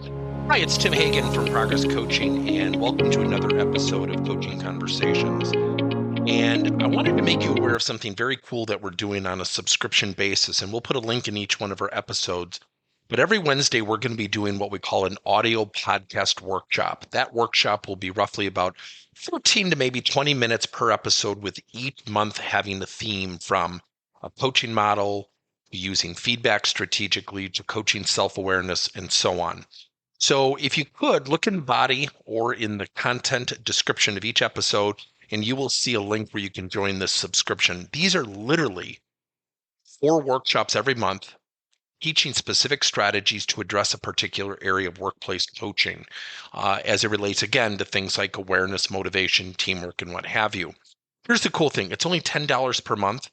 Hi, it's Tim Hagen from Progress Coaching, and welcome to another episode of Coaching Conversations. And I wanted to make you aware of something very cool that we're doing on a subscription basis, and we'll put a link in each one of our episodes. But every Wednesday, we're going to be doing what we call an audio podcast workshop. That workshop will be roughly about 14 to maybe 20 minutes per episode, with each month having a theme from a coaching model, using feedback strategically, to coaching self-awareness, and so on. So if you could look in the body or in the content description of each episode, and you will see a link where you can join this subscription. These are literally 4 workshops every month, teaching specific strategies to address a particular area of workplace coaching, as it relates, again, to things like awareness, motivation, teamwork, and what have you. Here's the cool thing. It's only $10 per month,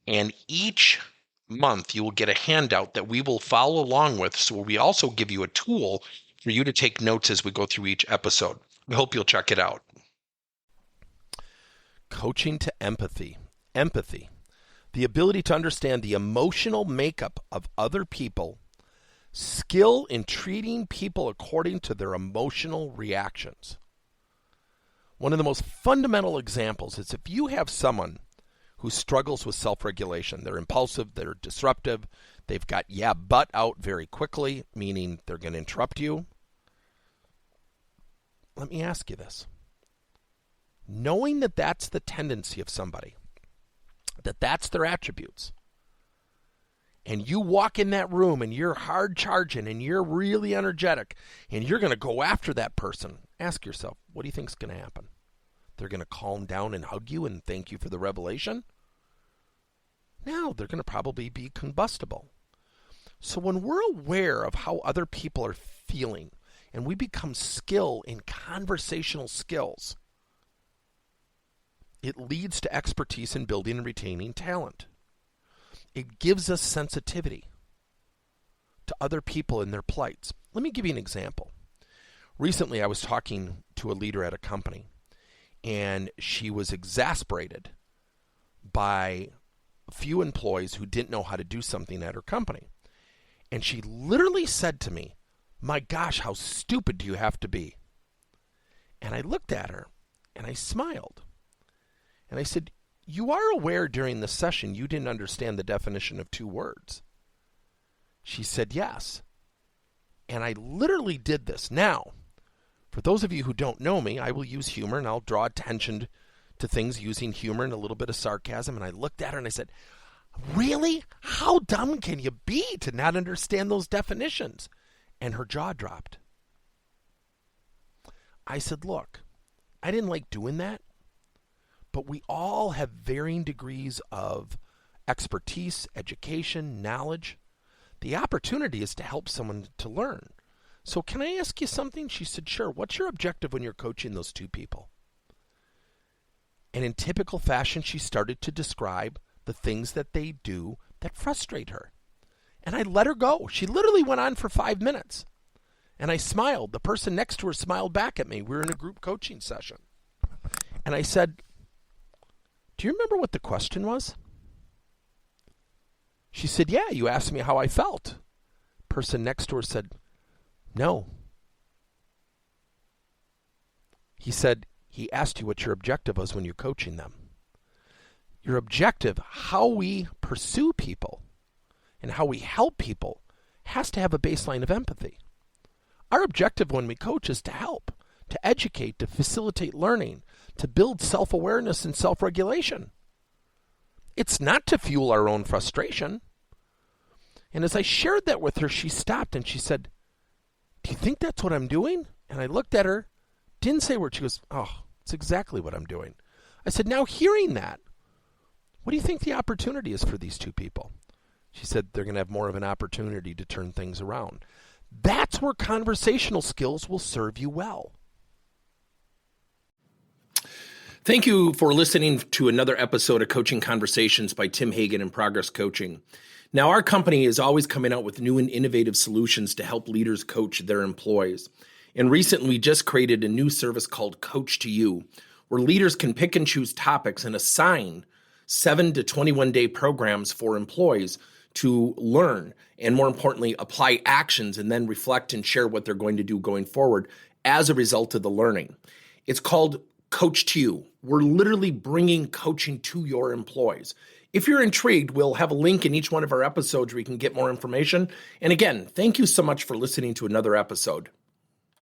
and each month you will get a handout that we will follow along with. So we also give you a tool for you to take notes as we go through each episode. We hope you'll check it out. Coaching to empathy. Empathy. The ability to understand the emotional makeup of other people. Skill in treating people according to their emotional reactions. One of the most fundamental examples is if you have someone who struggles with self-regulation. They're impulsive, they're disruptive, they've got but out very quickly, meaning they're going to interrupt you. Let me ask you this. Knowing that that's the tendency of somebody, that that's their attributes, and you walk in that room and you're hard charging and you're really energetic and you're going to go after that person, ask yourself, what do you think is going to happen? They're going to calm down and hug you and thank you for the revelation? No, they're going to probably be combustible. So when we're aware of how other people are feeling and we become skilled in conversational skills, it leads to expertise in building and retaining talent. It gives us sensitivity to other people and their plights. Let me give you an example. Recently, I was talking to a leader at a company, and she was exasperated by a few employees who didn't know how to do something at her company. And she literally said to me, "My gosh, how stupid do you have to be?" And I looked at her, and I smiled. And I said, "You are aware during the session you didn't understand the definition of 2 words." She said, "Yes." And I literally did this. Now, for those of you who don't know me, I will use humor and I'll draw attention to things using humor and a little bit of sarcasm. And I looked at her and I said, "Really? How dumb can you be to not understand those definitions?" And her jaw dropped. I said, "Look, I didn't like doing that, but we all have varying degrees of expertise, education, knowledge. The opportunity is to help someone to learn. So can I ask you something?" She said, "Sure. What's your objective when you're coaching those 2 people?" And in typical fashion, she started to describe the things that they do that frustrate her. And I let her go. She literally went on for 5 minutes. And I smiled. The person next to her smiled back at me. We were in a group coaching session. And I said, "Do you remember what the question was?" She said, "Yeah, you asked me how I felt." Person next to her said, "No." He said, "He asked you what your objective was when you're coaching them." Your objective, how we pursue people and how we help people, has to have a baseline of empathy. Our objective when we coach is to help, to educate, to facilitate learning, to build self-awareness and self-regulation. It's not to fuel our own frustration. And as I shared that with her, she stopped and she said, "Do you think that's what I'm doing?" And I looked at her, didn't say a word. She goes, "Oh, it's exactly what I'm doing." I said, "Now hearing that, what do you think the opportunity is for these 2 people?" She said, "They're going to have more of an opportunity to turn things around." That's where conversational skills will serve you well. Thank you for listening to another episode of Coaching Conversations by Tim Hagen and Progress Coaching. Now, our company is always coming out with new and innovative solutions to help leaders coach their employees. And recently, we just created a new service called Coach to You, where leaders can pick and choose topics and assign 7 to 21 day programs for employees to learn and, more importantly, apply actions and then reflect and share what they're going to do going forward as a result of the learning. It's called Coach to You. We're literally bringing coaching to your employees. If you're intrigued, we'll have a link in each one of our episodes where you can get more information. And again, thank you so much for listening to another episode.